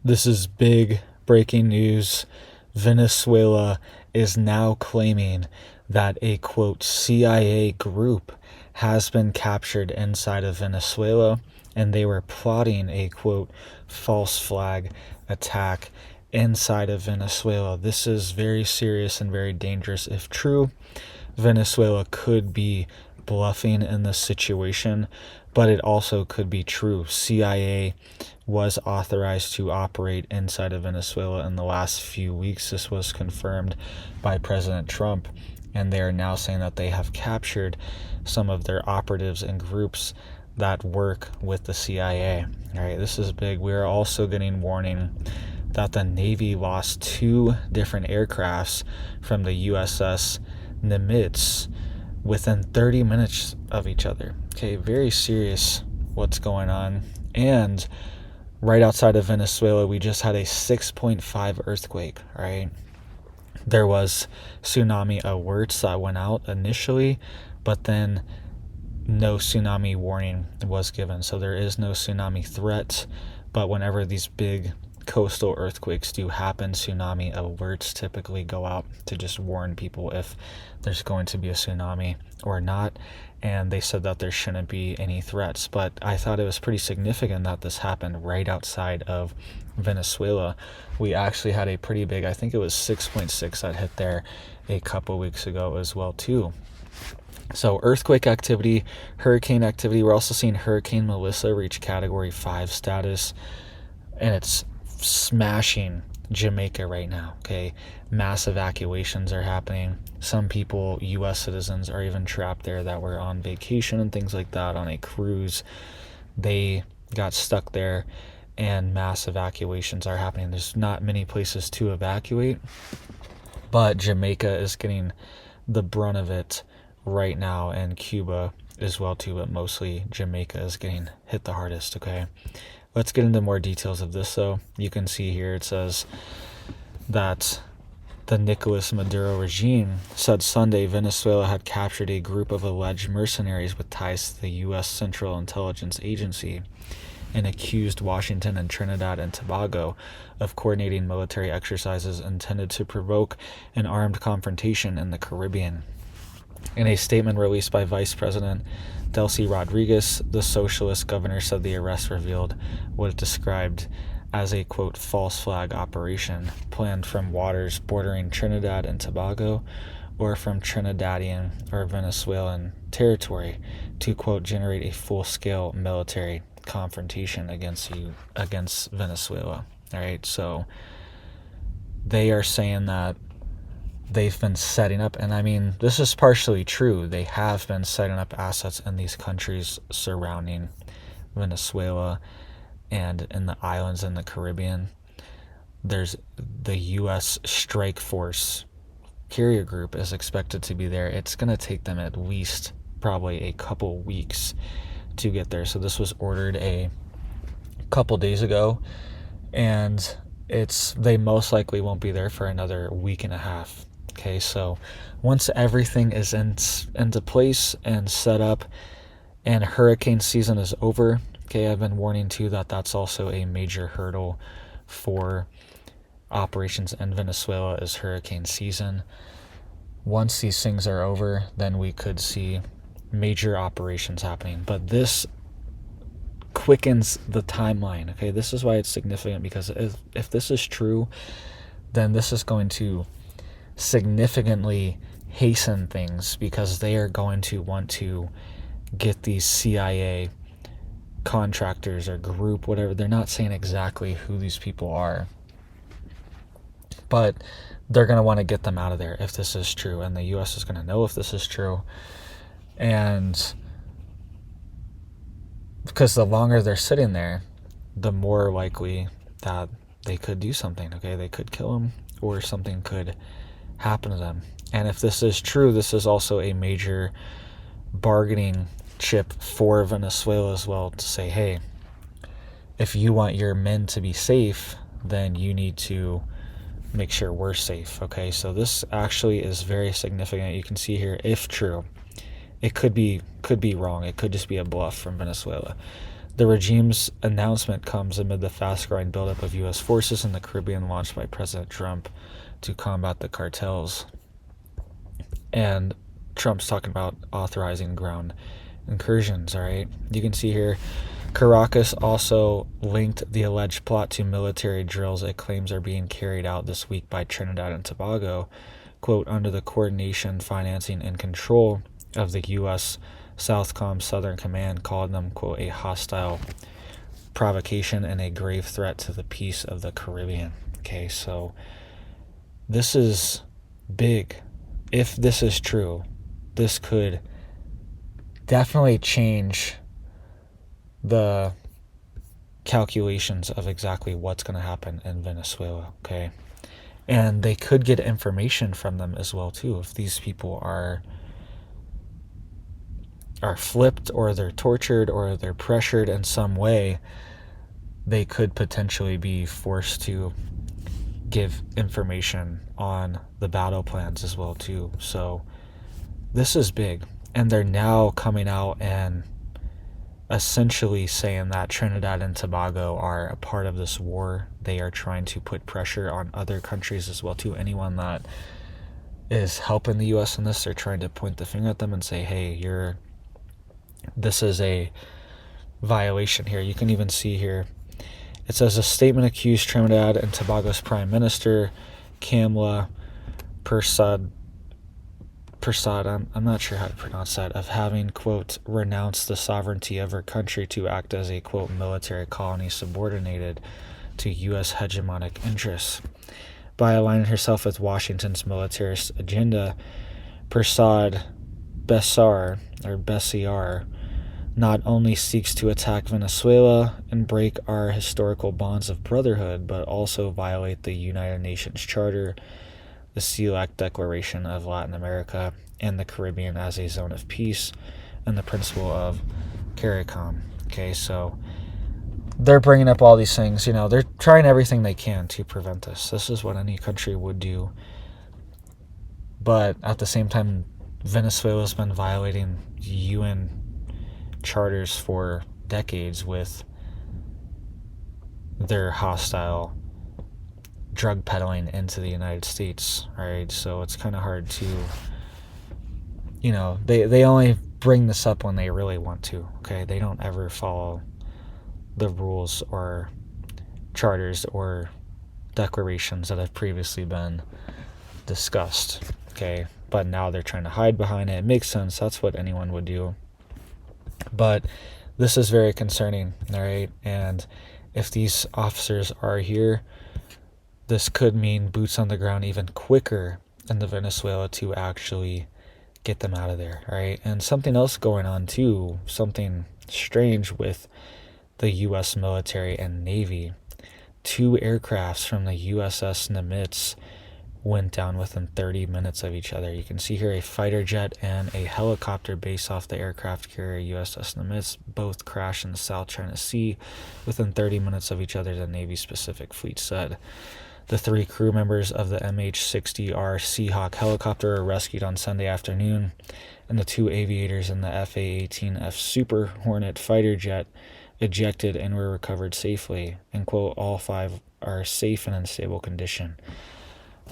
This is big breaking news. Venezuela is now claiming that a quote CIA group has been captured inside of Venezuela, and they were plotting a quote false flag attack inside of Venezuela. This is very serious and very dangerous if true. Venezuela could be bluffing in this situation, but it also could be true. CIA was authorized to operate inside of Venezuela in the last few weeks. This was confirmed by President Trump, and they are now saying that they have captured some of their operatives and groups that work with the CIA. All right, this is big. We are also getting warning that the Navy lost 2 different aircrafts from the USS Nimitz within 30 minutes of each other. Okay, very serious what's going on. And right outside of Venezuela, we just had a 6.5 earthquake, right? There was tsunami alerts that went out initially, but then no tsunami warning was given. So there is no tsunami threat, but whenever these big coastal earthquakes do happen, tsunami alerts typically go out to just warn people if there's going to be a tsunami or not. And they said that there shouldn't be any threats, but I thought it was pretty significant that this happened right outside of Venezuela. We actually had a pretty big, I think it was 6.6 that hit there a couple weeks ago as well too. So earthquake activity, hurricane activity. We're also seeing Hurricane Melissa reach Category 5 status, and it's smashing Jamaica right now. Okay, mass evacuations are happening. Some people, U.S. citizens, are even trapped there that were on vacation and things like that on a cruise. They got stuck there, and mass evacuations are happening. There's not many places to evacuate, but Jamaica is getting the brunt of it right now, and Cuba as well too, but mostly Jamaica is getting hit the hardest. Okay, let's get into more details of this though. You can see here it says that the Nicolas Maduro regime said Sunday Venezuela had captured a group of alleged mercenaries with ties to the U.S. Central Intelligence Agency and accused Washington and Trinidad and Tobago of coordinating military exercises intended to provoke an armed confrontation in the Caribbean. In a statement released by Vice President Delcy Rodriguez, the socialist governor said the arrest revealed what it described as a, quote, false flag operation planned from waters bordering Trinidad and Tobago or from Trinidadian or Venezuelan territory to, quote, generate a full-scale military confrontation against Venezuela. All right, so they are saying that they've been setting up, and I mean, this is partially true. They have been setting up assets in these countries surrounding Venezuela and in the islands in the Caribbean. There's the U.S. Strike Force carrier group is expected to be there. It's going to take them at least probably a couple weeks to get there. So this was ordered a couple days ago, and they most likely won't be there for another week and a half. Okay, so once everything is into place and set up and hurricane season is over, okay, I've been warning too that that's also a major hurdle for operations in Venezuela is hurricane season. Once these things are over, then we could see major operations happening. But this quickens the timeline. Okay, this is why it's significant, because if this is true, then this is going to significantly hasten things, because they are going to want to get these CIA contractors or group, whatever. They're not saying exactly who these people are, but they're going to want to get them out of there if this is true, and the U.S. is going to know if this is true. And because the longer they're sitting there, the more likely that they could do something. Okay, they could kill them, or something could happen to them. And if this is true, this is also a major bargaining chip for Venezuela as well, to say, hey, if you want your men to be safe, then you need to make sure we're safe. Okay, so this actually is very significant. You can see here, if true, it could be wrong. It could just be a bluff from Venezuela. The regime's announcement comes amid the fast-growing buildup of U.S. forces in the Caribbean launched by President Trump to combat the cartels. And Trump's talking about authorizing ground incursions, all right? You can see here, Caracas also linked the alleged plot to military drills it claims are being carried out this week by Trinidad and Tobago, quote, under the coordination, financing, and control of the U.S. Southcom Southern Command, called them, quote, a hostile provocation and a grave threat to the peace of the Caribbean. Okay, so this is big. If this is true, this could definitely change the calculations of exactly what's going to happen in Venezuela, okay? And they could get information from them as well, too, if these people are flipped or they're tortured or they're pressured in some way. They could potentially be forced to give information on the battle plans as well, too. So this is big. And they're now coming out and essentially saying that Trinidad and Tobago are a part of this war. They are trying to put pressure on other countries as well, too. Anyone that is helping the U.S. in this, they're trying to point the finger at them and say, hey, this is a violation here. You can even see here, it says a statement accused Trinidad and Tobago's Prime Minister, Kamla Persad, I'm not sure how to pronounce that, of having, quote, renounced the sovereignty of her country to act as a, quote, military colony subordinated to U.S. hegemonic interests. By aligning herself with Washington's militarist agenda, Persad Bessar not only seeks to attack Venezuela and break our historical bonds of brotherhood, but also violate the United Nations Charter, the CELAC Declaration of Latin America and the Caribbean as a zone of peace, and the principle of CARICOM. Okay, so they're bringing up all these things. They're trying everything they can to prevent this. This is what any country would do. But at the same time, Venezuela's been violating UN charters for decades with their hostile drug peddling into the United States, right? So it's kind of hard to, they only bring this up when they really want to, okay? They don't ever follow the rules or charters or declarations that have previously been discussed, okay? But now they're trying to hide behind it. It makes sense. That's what anyone would do. But this is very concerning, all right? And if these officers are here, this could mean boots on the ground even quicker in the Venezuela to actually get them out of there, right? And something else going on too, something strange with the U.S. military and Navy. 2 aircrafts from the USS Nimitz went down within 30 minutes of each other. You can see here a fighter jet and a helicopter based off the aircraft carrier USS Nimitz both crashed in the South China Sea within 30 minutes of each other, the Navy Pacific Fleet said. The 3 crew members of the MH-60R Seahawk helicopter were rescued on Sunday afternoon, and the 2 aviators in the FA-18F Super Hornet fighter jet ejected and were recovered safely. And, quote, all 5 are safe and in stable condition.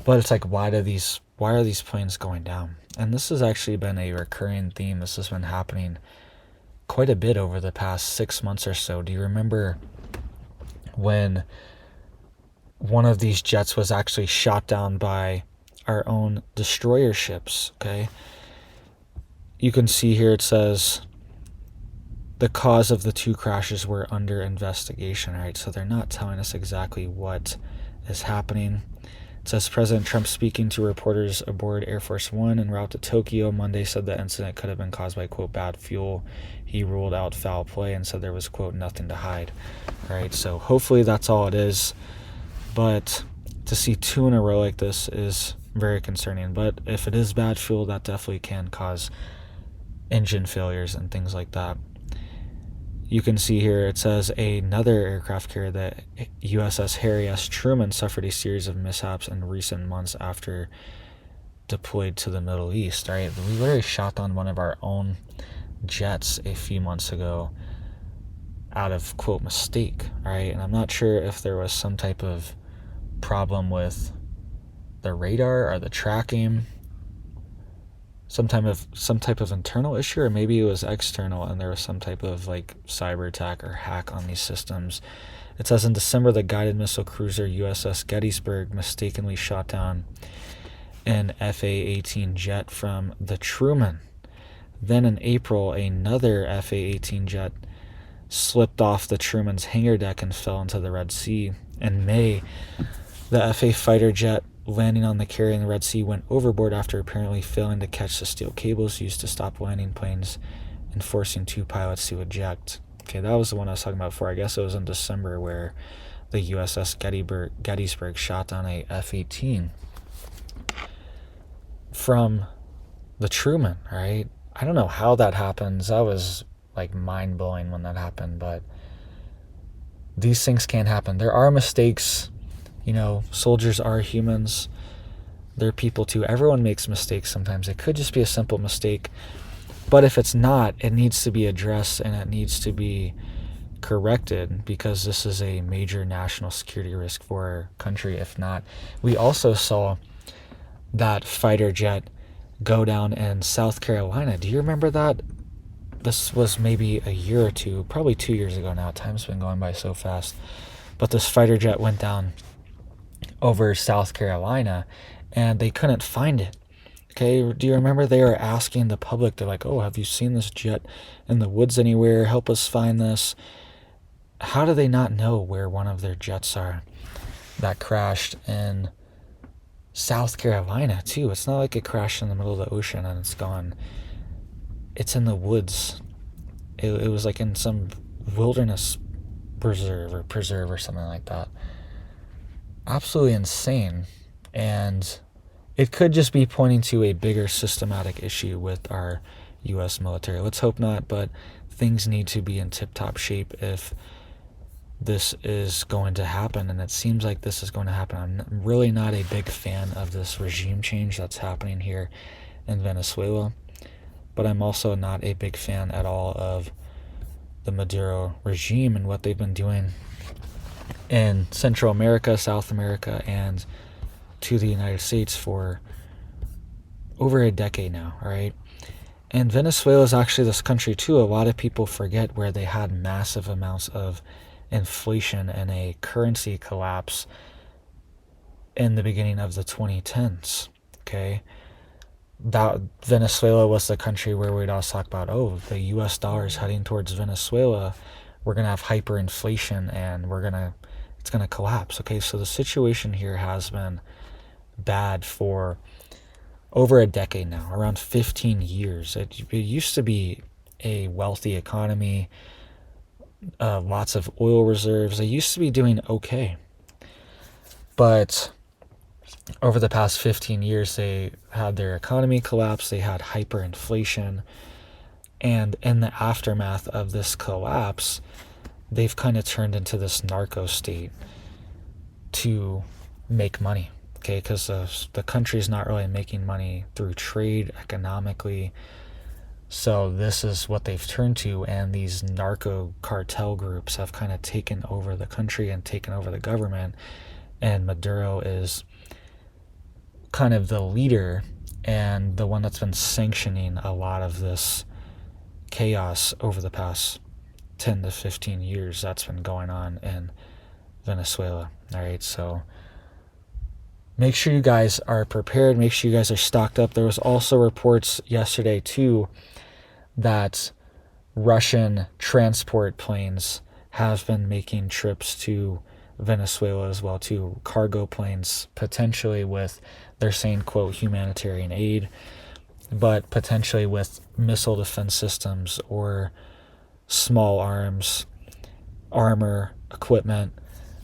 But it's like, why are these planes going down? And this has actually been a recurring theme. This has been happening quite a bit over the past 6 months or so. Do you remember when one of these jets was actually shot down by our own destroyer ships? Okay, you can see here it says the cause of the 2 crashes were under investigation. All right, so they're not telling us exactly what is happening. It says President Trump, speaking to reporters aboard Air Force One en route to Tokyo Monday, said the incident could have been caused by, quote, bad fuel. He ruled out foul play and said there was, quote, nothing to hide. All right, so hopefully that's all it is. But to see 2 in a row like this is very concerning. But if it is bad fuel, that definitely can cause engine failures and things like that. You can see here it says another aircraft carrier, the USS Harry S. Truman, suffered a series of mishaps in recent months after deployed to the Middle East. Right, we literally shot down one of our own jets a few months ago out of, quote, mistake, right? And I'm not sure if there was some type of problem with the radar or the tracking, some type of internal issue, or maybe it was external and there was some type of like cyber attack or hack on these systems. It says in December, the guided missile cruiser USS Gettysburg mistakenly shot down an FA-18 jet from the Truman. Then in April, another FA-18 jet slipped off the Truman's hangar deck and fell into the Red Sea. In May, the FA fighter jet landing on the carrier in the Red Sea went overboard after apparently failing to catch the steel cables used to stop landing planes and forcing 2 pilots to eject. Okay, that was the one I was talking about before. I guess it was in December where the USS Gettysburg shot down a F-18 from the Truman, right? I don't know how that happens. That was like mind-blowing when that happened, but these things can happen. There are mistakes. Soldiers are humans. They're people too. Everyone makes mistakes sometimes. It could just be a simple mistake, but if it's not, it needs to be addressed and it needs to be corrected, because this is a major national security risk for our country. If not, we also saw that fighter jet go down in South Carolina. Do you remember that? This was maybe a year or two, probably 2 years ago now. Time's been going by so fast. But this fighter jet went down over South Carolina and they couldn't find it. Okay, do you remember they were asking the public, they're like, oh, have you seen this jet in the woods anywhere? Help us find this. How do they not know where one of their jets are that crashed in South Carolina too? It's not like it crashed in the middle of the ocean and it's gone. It's in the woods. It was like in some wilderness preserve or something like that. Absolutely insane. And it could just be pointing to a bigger systematic issue with our U.S. military. Let's hope not, but things need to be in tip-top shape if this is going to happen, and it seems like this is going to happen. I'm really not a big fan of this regime change that's happening here in Venezuela, but I'm also not a big fan at all of the Maduro regime and what they've been doing in Central America, South America, and to the United States for over a decade now, all right? And Venezuela is actually this country too. A lot of people forget where they had massive amounts of inflation and a currency collapse in the beginning of the 2010s, okay? That Venezuela was the country where we'd always talk about, oh, the US dollar is heading towards Venezuela. We're going to have hyperinflation and it's going to collapse, okay? So the situation here has been bad for over a decade now, around 15 years. It used to be a wealthy economy, lots of oil reserves. They used to be doing okay. But over the past 15 years, they had their economy collapse. They had hyperinflation. And in the aftermath of this collapse, they've kind of turned into this narco state to make money. Okay, because the country's not really making money through trade economically. So this is what they've turned to, and these narco cartel groups have kind of taken over the country and taken over the government, and Maduro is kind of the leader and the one that's been sanctioning a lot of this chaos over the past 10 to 15 years that's been going on in Venezuela. All right, so make sure you guys are prepared. Make sure you guys are stocked up. There was also reports yesterday, too, that Russian transport planes have been making trips to Venezuela as well, too. Cargo planes, potentially with, they're saying, quote, humanitarian aid, but potentially with missile defense systems or small arms, armor, equipment.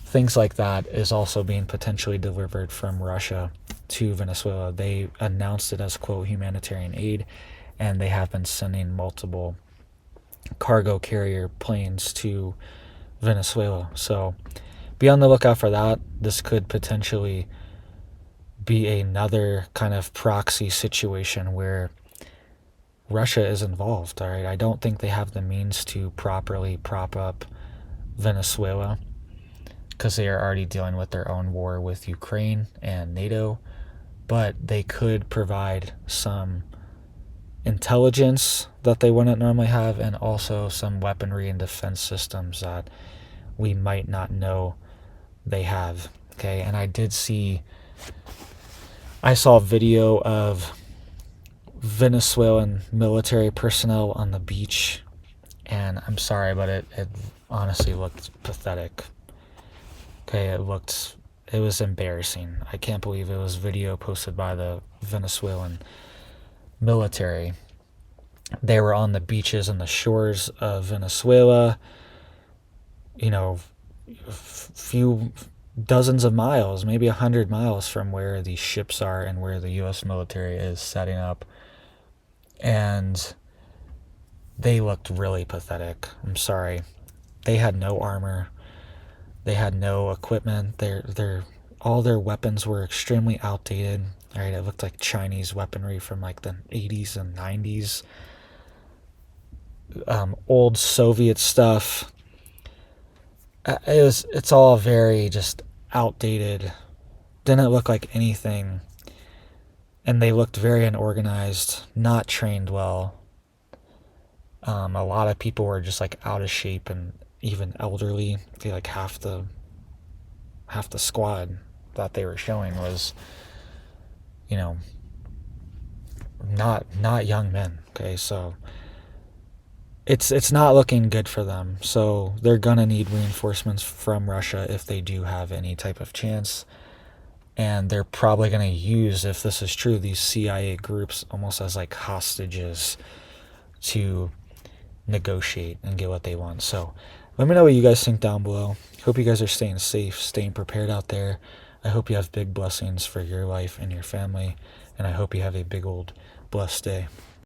Things like that is also being potentially delivered from Russia to Venezuela. They announced it as, quote, humanitarian aid, and they have been sending multiple cargo carrier planes to Venezuela. So be on the lookout for that. This could potentially be another kind of proxy situation where Russia is involved, all right? I don't think they have the means to properly prop up Venezuela, because they are already dealing with their own war with Ukraine and NATO, but they could provide some intelligence that they wouldn't normally have, and also some weaponry and defense systems that we might not know they have. Okay, and I saw a video of Venezuelan military personnel on the beach, and I'm sorry, but it honestly looked pathetic. Okay, it was embarrassing. I can't believe it was video posted by the Venezuelan military. They were on the beaches and the shores of Venezuela, you know, few dozens of miles, maybe 100 miles from where these ships are and where the U.S. military is setting up. And they looked really pathetic. I'm sorry. They had no armor. They had no equipment. All their weapons were extremely outdated. Right? It looked like Chinese weaponry from like the 80s and 90s. Old Soviet stuff. It's all very just outdated. Didn't look like anything. And they looked very unorganized, not trained well. A lot of people were just like out of shape and even elderly. They like half the squad that they were showing was, you know, not young men. Okay, so it's not looking good for them. So they're gonna need reinforcements from Russia if they do have any type of chance. And they're probably gonna use, if this is true, these CIA groups almost as like hostages to negotiate and get what they want. So let me know what you guys think down below. Hope you guys are staying safe, staying prepared out there. I hope you have big blessings for your life and your family, and I hope you have a big old blessed day.